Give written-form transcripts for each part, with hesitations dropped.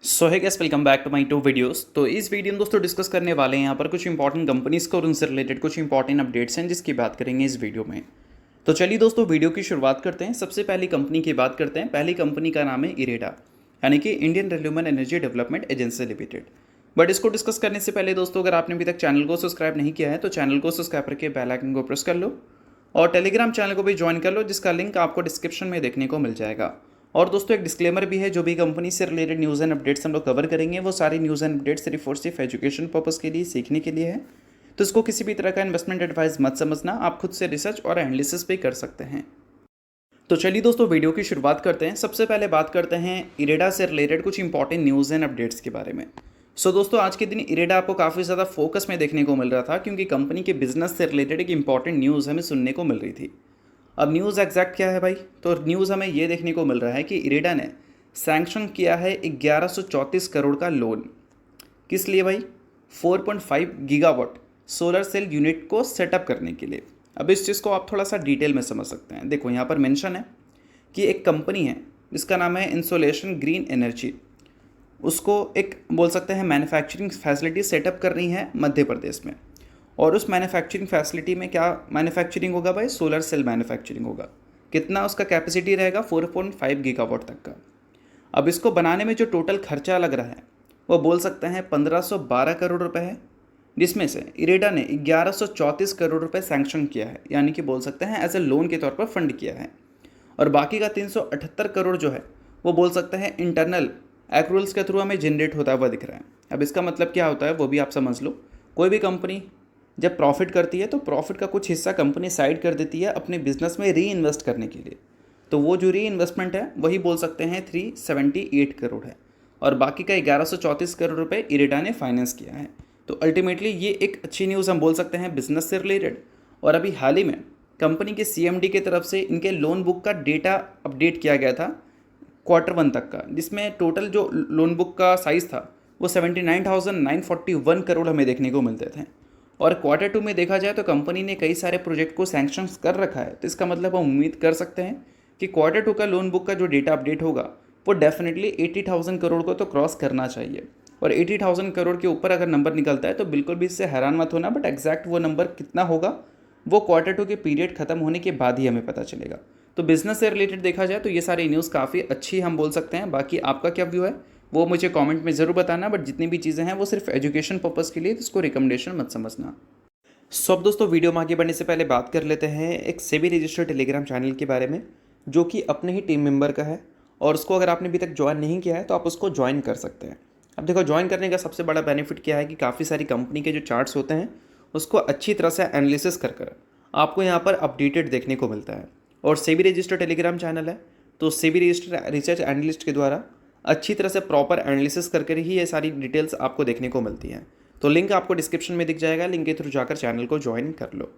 So hi guys, welcome back to my to videos. तो इस video में दोस्तों डिस्कस करने वाले हैं यहाँ पर कुछ इंपॉर्टेंट कंपनीज को और उनसे रिलेटेड कुछ इंपॉर्टेंट अपडेट्स हैं जिसकी बात करेंगे इस वीडियो में। तो चलिए दोस्तों वीडियो की शुरुआत करते हैं। सबसे पहली कंपनी की बात करते हैं। पहली कंपनी का नाम है इरेडा, यानी कि Indian renewable energy development agency limited. But इसको डिस्कस करने से पहले दोस्तों, अगर आपने अभी तक चैनल को सब्सक्राइब नहीं किया है तो चैनल को सब्सक्राइब करके बेल आइकन को प्रेस कर लो और टेलीग्राम चैनल को भी ज्वाइन कर लो, जिसका लिंक आपको डिस्क्रिप्शन में देखने को मिल जाएगा। और दोस्तों एक डिस्क्लेमर भी है, जो भी कंपनी से रिलेटेड न्यूज़ एंड अपडेट्स हम लोग कवर करेंगे वो सारी न्यूज़ एंड अपडेट्स सिर्फ और सिर्फ एजुकेशन पर्पज़ के लिए, सीखने के लिए है। तो इसको किसी भी तरह का इन्वेस्टमेंट एडवाइस मत समझना, आप खुद से रिसर्च और एनालिसिस भी कर सकते हैं। तो चलिए दोस्तों वीडियो की शुरुआत करते हैं। सबसे पहले बात करते हैं इरेडा से रिलेटेड कुछ इंपॉर्टेंट न्यूज़ एंड अपडेट्स के बारे में। सो दोस्तों आज के दिन इरेडा आपको काफ़ी ज़्यादा फोकस में देखने को मिल रहा था, क्योंकि कंपनी के बिजनेस से रिलेटेड एक इंपॉर्टेंट न्यूज़ हमें सुनने को मिल रही थी। अब न्यूज़ एग्जैक्ट क्या है भाई? तो न्यूज़ हमें ये देखने को मिल रहा है कि इरेडा ने सैंक्शन किया है 1134 करोड़ का लोन। किस लिए भाई? 4.5 गीगावाट सोलर सेल यूनिट को सेटअप करने के लिए। अब इस चीज़ को आप थोड़ा सा डिटेल में समझ सकते हैं। देखो यहाँ पर मेंशन है कि एक कंपनी है जिसका नाम है इंसोलेशन ग्रीन एनर्जी, उसको एक बोल सकते हैं मैन्युफैक्चरिंग फैसिलिटी सेटअप करनी है मध्य प्रदेश में। और उस मैन्युफैक्चरिंग फैसिलिटी में क्या मैन्युफैक्चरिंग होगा भाई? सोलर सेल मैन्युफैक्चरिंग होगा। कितना उसका कैपेसिटी रहेगा? 4.5 गीगावाट तक का। अब इसको बनाने में जो टोटल खर्चा लग रहा है वो बोल सकते हैं 1512 करोड़ रुपए है, जिसमें से इरेडा ने 1134 करोड़ रुपए सैंक्शन किया है, यानी कि बोल सकते हैं एज ए लोन के तौर पर फंड किया है। और बाकी का 378 करोड़ जो है वो बोल सकते हैं इंटरनल एक्रूल्स के थ्रू हमें जनरेट होता हुआ दिख रहा है। अब इसका मतलब क्या होता है वो भी आप समझ लो। कोई भी कंपनी जब प्रॉफिट करती है तो प्रॉफिट का कुछ हिस्सा कंपनी साइड कर देती है अपने बिजनेस में री इन्वेस्ट करने के लिए। तो वो जो री इन्वेस्टमेंट है वही बोल सकते हैं 378 करोड़ है, और बाकी का 1134 करोड़ रुपए इरेडा ने फाइनेंस किया है। तो अल्टीमेटली ये एक अच्छी न्यूज़ हम बोल सकते हैं बिजनेस से रिलेटेड। और अभी हाल ही में कंपनी के सीएमडी की तरफ से इनके लोन बुक का डेटा अपडेट किया गया था Q1 तक का, जिसमें टोटल जो लोन बुक का साइज़ था वो 79,941 करोड़ हमें देखने को मिलते थे। और Q2 में देखा जाए तो कंपनी ने कई सारे प्रोजेक्ट को सैंक्शन कर रखा है। तो इसका मतलब हम उम्मीद कर सकते हैं कि Q2 का लोन बुक का जो डेटा अपडेट होगा वो डेफिनेटली 80,000 करोड़ को तो क्रॉस करना चाहिए। और 80,000 करोड़ के ऊपर अगर नंबर निकलता है तो बिल्कुल भी इससे हैरान मत होना, बट एग्जैक्ट वो नंबर कितना होगा वो Q2 के पीरियड खत्म होने के बाद ही हमें पता चलेगा। तो बिजनेस से रिलेटेड देखा जाए तो ये सारी न्यूज़ काफ़ी अच्छी हम बोल सकते हैं। बाकी आपका क्या व्यू है वो मुझे कमेंट में ज़रूर बताना, बट जितनी भी चीज़ें हैं वो सिर्फ एजुकेशन पर्पज़ के लिए, तो इसको रिकमेंडेशन मत समझना। सो अब दोस्तों वीडियो में आगे बढ़ने से पहले बात कर लेते हैं एक सेबी रजिस्टर्ड टेलीग्राम चैनल के बारे में, जो कि अपने ही टीम मेंबर का है। और उसको अगर आपने अभी तक ज्वाइन नहीं किया है तो आप उसको ज्वाइन कर सकते हैं। अब देखो ज्वाइन करने का सबसे बड़ा बेनिफिट क्या है कि काफ़ी सारी कंपनी के जो चार्ट्स होते हैं उसको अच्छी तरह से एनालिसिस कर आपको यहाँ पर अपडेटेड देखने को मिलता है। और सेबी रजिस्टर्ड टेलीग्राम चैनल है, तो सेबी रजिस्टर्ड रिसर्च एनालिस्ट के द्वारा अच्छी तरह से प्रॉपर एनालिसिस करके ही ये सारी डिटेल्स आपको देखने को मिलती हैं। तो लिंक आपको डिस्क्रिप्शन में दिख जाएगा, लिंक के थ्रू जाकर चैनल को ज्वाइन कर लो।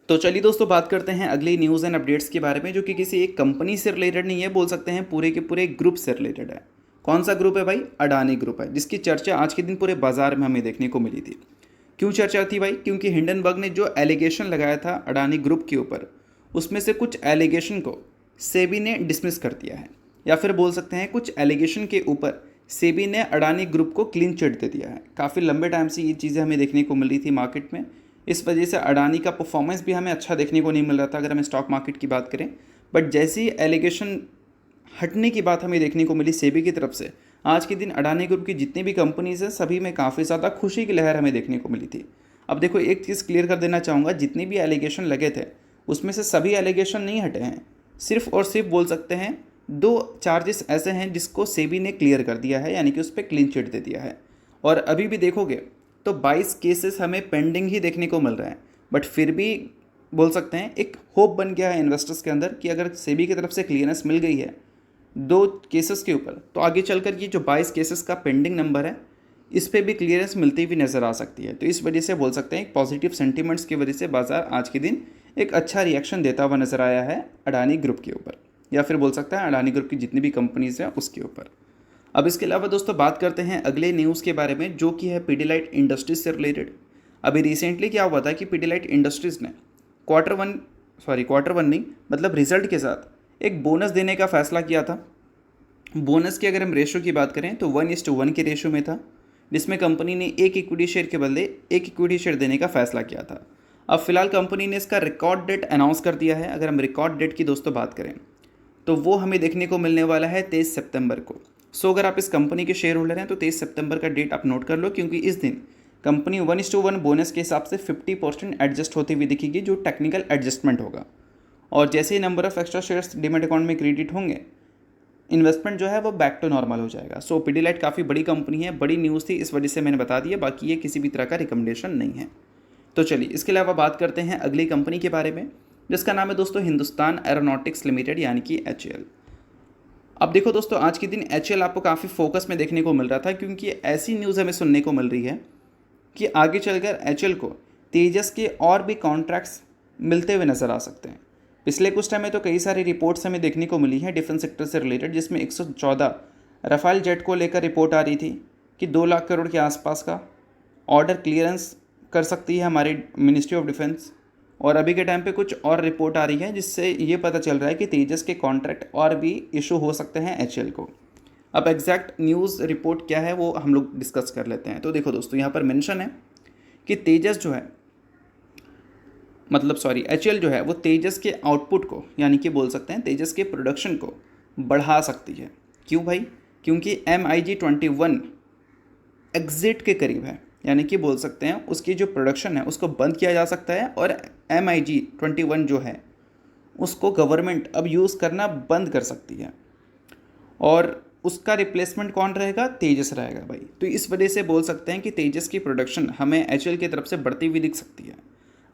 तो चलिए दोस्तों बात करते हैं अगली न्यूज़ एंड अपडेट्स के बारे में, जो कि किसी एक कंपनी से रिलेटेड नहीं है, बोल सकते हैं पूरे के पूरे ग्रुप से रिलेटेड है। कौन सा ग्रुप है भाई? अडानी ग्रुप है, जिसकी चर्चा आज के दिन पूरे बाजार में हमें देखने को मिली थी। क्यों चर्चा थी भाई? क्योंकि हिंडनबर्ग ने जो एलिगेशन लगाया था अडानी ग्रुप के ऊपर, उसमें से कुछ एलिगेशन को सेबी ने डिसमिस कर दिया है, या फिर बोल सकते हैं कुछ एलिगेशन के ऊपर सेबी ने अडानी ग्रुप को क्लीन चिट दे दिया है। काफ़ी लंबे टाइम से ये चीज़ें हमें देखने को मिल रही थी मार्केट में। इस वजह से अडानी का परफॉर्मेंस भी हमें अच्छा देखने को नहीं मिल रहा था अगर हम स्टॉक मार्केट की बात करें। बट जैसे ही एलिगेशन हटने की बात हमें देखने को मिली सेबी की तरफ से, आज के दिन अडानी ग्रुप की जितनी भी कंपनीज हैं सभी में काफ़ी ज़्यादा खुशी की लहर हमें देखने को मिली थी। अब देखो एक चीज़ क्लियर कर देना चाहूँगा, जितने भी एलिगेशन लगे थे उसमें से सभी एलिगेशन नहीं हटे हैं। सिर्फ और सिर्फ बोल सकते हैं 2 चार्जेस ऐसे हैं जिसको सेबी ने क्लियर कर दिया है, यानी कि उस पर क्लीन चिट दे दिया है। और अभी भी देखोगे तो 22 केसेस हमें पेंडिंग ही देखने को मिल रहा है। बट फिर भी बोल सकते हैं एक होप बन गया है इन्वेस्टर्स के अंदर कि अगर सेबी की तरफ से क्लियरेंस मिल गई है 2 केसेस के ऊपर, तो आगे चलकर ये जो 22 केसेस का पेंडिंग नंबर है इस पर भी क्लियरेंस मिलती हुई नज़र आ सकती है। तो इस वजह से बोल सकते हैं एक पॉजिटिव सेंटीमेंट्स की वजह से बाजार आज के दिन एक अच्छा रिएक्शन देता हुआ नजर आया है अडानी ग्रुप के ऊपर, या फिर बोल सकता है अडानी ग्रुप की जितनी भी कंपनीज हैं उसके ऊपर। अब इसके अलावा दोस्तों बात करते हैं अगले न्यूज़ के बारे में, जो कि है पीडीलाइट इंडस्ट्रीज से रिलेटेड। अभी रिसेंटली क्या हुआ था कि पीडीलाइट इंडस्ट्रीज़ ने क्वार्टर वन नहीं मतलब रिजल्ट के साथ एक बोनस देने का फैसला किया था। बोनस की अगर हम रेशो की बात करें तो 1:1 के रेशो में था, जिसमें कंपनी ने एक इक्विटी शेयर के बदले एक इक्विटी शेयर देने का फैसला किया था। अब फिलहाल कंपनी ने इसका रिकॉर्ड डेट अनाउंस कर दिया है। अगर हम रिकॉर्ड डेट की दोस्तों बात करें तो वो हमें देखने को मिलने वाला है 23 सितंबर को। सो अगर आप इस कंपनी के शेयर होल्डर हैं तो 23 सितंबर का डेट आप नोट कर लो, क्योंकि इस दिन कंपनी 1:1 बोनस के हिसाब से 50% एडजस्ट होती हुई दिखेगी, जो टेक्निकल एडजस्टमेंट होगा। और जैसे ही number of extra shares demat account में क्रेडिट होंगे, इन्वेस्टमेंट जो है वो बैक टू नॉर्मल हो जाएगा। सो पिडिलाइट काफ़ी बड़ी कंपनी है, बड़ी न्यूज़ थी, इस वजह से मैंने बता दिया, बाकी ये किसी भी तरह का रिकमेंडेशन नहीं है। तो चलिए इसके अलावा बात करते हैं अगली कंपनी के बारे में, जिसका नाम है दोस्तों हिंदुस्तान एरोनॉटिक्स लिमिटेड यानी कि HAL। अब देखो दोस्तों, आज के दिन HAL आपको काफ़ी फोकस में देखने को मिल रहा था, क्योंकि ऐसी न्यूज़ हमें सुनने को मिल रही है कि आगे चलकर HAL को तेजस के और भी कॉन्ट्रैक्ट्स मिलते हुए नजर आ सकते हैं। पिछले कुछ टाइम में तो कई सारी रिपोर्ट्स हमें देखने को मिली है डिफेंस सेक्टर से रिलेटेड, जिसमें 114 राफेल जेट को लेकर रिपोर्ट आ रही थी कि 2 लाख करोड़ के आसपास का ऑर्डर क्लियरेंस कर सकती है हमारी मिनिस्ट्री ऑफ डिफेंस। और अभी के टाइम पे कुछ और रिपोर्ट आ रही है जिससे ये पता चल रहा है कि तेजस के कॉन्ट्रैक्ट और भी इशू हो सकते हैं HAL को। अब एग्जैक्ट न्यूज़ रिपोर्ट क्या है वो हम लोग डिस्कस कर लेते हैं। तो देखो दोस्तों, यहाँ पर मेंशन है कि तेजस जो है HAL जो है वो तेजस के आउटपुट को, यानी कि बोल सकते हैं तेजस के प्रोडक्शन को बढ़ा सकती है। क्यों भाई? क्योंकि MiG-21 एग्जिट के करीब है, यानी कि बोल सकते हैं उसकी जो प्रोडक्शन है उसको बंद किया जा सकता है, और MiG-21 जो है उसको गवर्नमेंट अब यूज़ करना बंद कर सकती है, और उसका रिप्लेसमेंट कौन रहेगा? तेजस रहेगा भाई। तो इस वजह से बोल सकते हैं कि तेजस की प्रोडक्शन हमें HAL की तरफ से बढ़ती हुई दिख सकती है।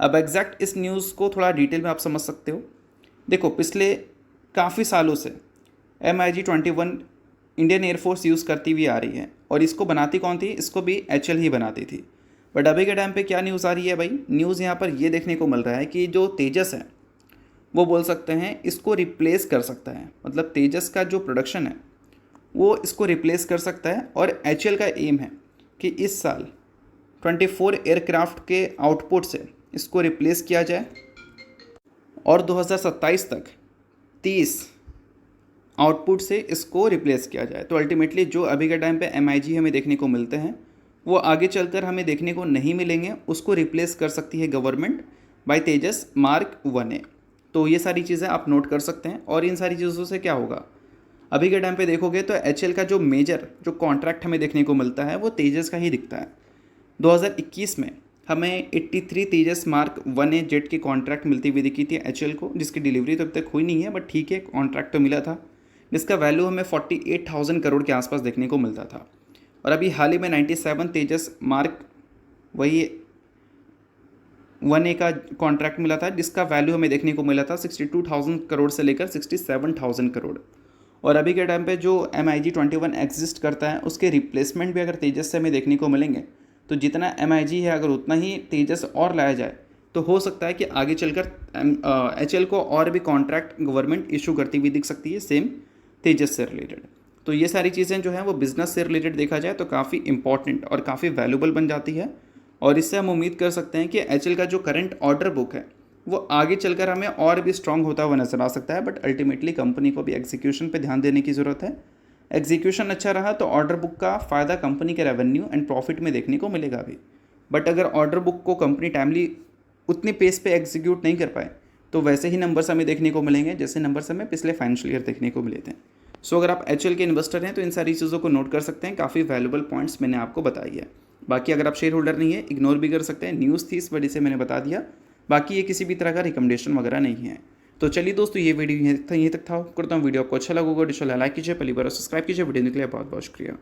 अब एग्जैक्ट इस न्यूज़ को थोड़ा डिटेल में आप समझ सकते हो। देखो, पिछले काफ़ी सालों से MiG-21 इंडियन एयरफोर्स यूज़ करती हुई आ रही है, और इसको बनाती कौन थी? इसको भी HAL ही बनाती थी। बट अभी के टाइम पे क्या न्यूज़ आ रही है भाई? न्यूज़ यहाँ पर ये देखने को मिल रहा है कि जो तेजस है वो बोल सकते हैं इसको रिप्लेस कर सकता है, मतलब तेजस का जो प्रोडक्शन है वो इसको रिप्लेस कर सकता है। और HAL का एम है कि इस साल 24 एयरक्राफ्ट के आउटपुट से इसको रिप्लेस किया जाए, और 2027 तक 30 आउटपुट से इसको रिप्लेस किया जाए। तो अल्टीमेटली जो अभी के टाइम पे MiG हमें देखने को मिलते हैं वो आगे चलकर हमें देखने को नहीं मिलेंगे, उसको रिप्लेस कर सकती है government by Tejas mark 1A। तो ये सारी चीज़ें आप नोट कर सकते हैं। और इन सारी चीज़ों से क्या होगा, अभी के टाइम पे देखोगे तो HAL का जो मेजर जो कॉन्ट्रैक्ट हमें देखने को मिलता है वो तेजस का ही दिखता है। 2021 में हमें 83 तेजस मार्क 1A जेट की कॉन्ट्रैक्ट मिलती हुई दिखी थी HAL को, जिसकी डिलीवरी तो अब तक हुई नहीं है, बट ठीक है कॉन्ट्रैक्ट तो मिला था, जिसका वैल्यू हमें 48,000 करोड़ के आसपास देखने को मिलता था। और अभी हाल ही में 97 तेजस मार्क वही 1A का कॉन्ट्रैक्ट मिला था, जिसका वैल्यू हमें देखने को मिला था 62,000 करोड़ से लेकर 67,000 करोड़। और अभी के टाइम पे जो MiG-21 एग्जिस्ट करता है उसके रिप्लेसमेंट भी अगर तेजस से हमें देखने को मिलेंगे, तो जितना MiG है अगर उतना ही तेजस और लाया जाए तो हो सकता है कि आगे चलकर HAL को और भी कॉन्ट्रैक्ट गवर्नमेंट इशू करती हुई दिख सकती है सेम तेजस से रिलेटेड। तो ये सारी चीज़ें जो हैं वो बिज़नेस से रिलेटेड देखा जाए तो काफ़ी इंपॉर्टेंट और काफ़ी वैल्यूबल बन जाती है। और इससे हम उम्मीद कर सकते हैं कि HAL का जो करंट ऑर्डर बुक है वो आगे चलकर हमें और भी स्ट्रांग होता हुआ नजर आ सकता है। बट अल्टीमेटली कंपनी को भी एग्जीक्यूशन पे ध्यान देने की ज़रूरत है। एग्जीक्यूशन अच्छा रहा तो ऑर्डर बुक का फ़ायदा कंपनी के रेवेन्यू एंड प्रॉफिट में देखने को मिलेगा भी। बट अगर ऑर्डर बुक को कंपनी टाइमली उतनी पेस पे एग्जीक्यूट नहीं कर पाए तो वैसे ही नंबर्स हमें देखने को मिलेंगे जैसे नंबर्स हमें पिछले फाइनेंशियल ईयर देखने को मिले थे। सो अगर आप HAL के इन्वेस्टर हैं तो इन सारी चीज़ों को नोट कर सकते हैं। काफ़ी वैल्यूबल पॉइंट्स मैंने आपको बताई है। बाकी अगर आप शेयर होल्डर नहीं है इग्नोर भी कर सकते हैं, न्यूज़ थी इस वजह से मैंने बता दिया। बाकी ये किसी भी तरह का रिकमेंडेशन वगैरह नहीं है। तो चलिए दोस्तों, ये वीडियो यहीं तक था। करता हूँ वीडियो आपको अच्छा लगा होगा, लाइक कीजिए, पहली बार सब्सक्राइब कीजिए। वीडियो के लिए बहुत बहुत शुक्रिया।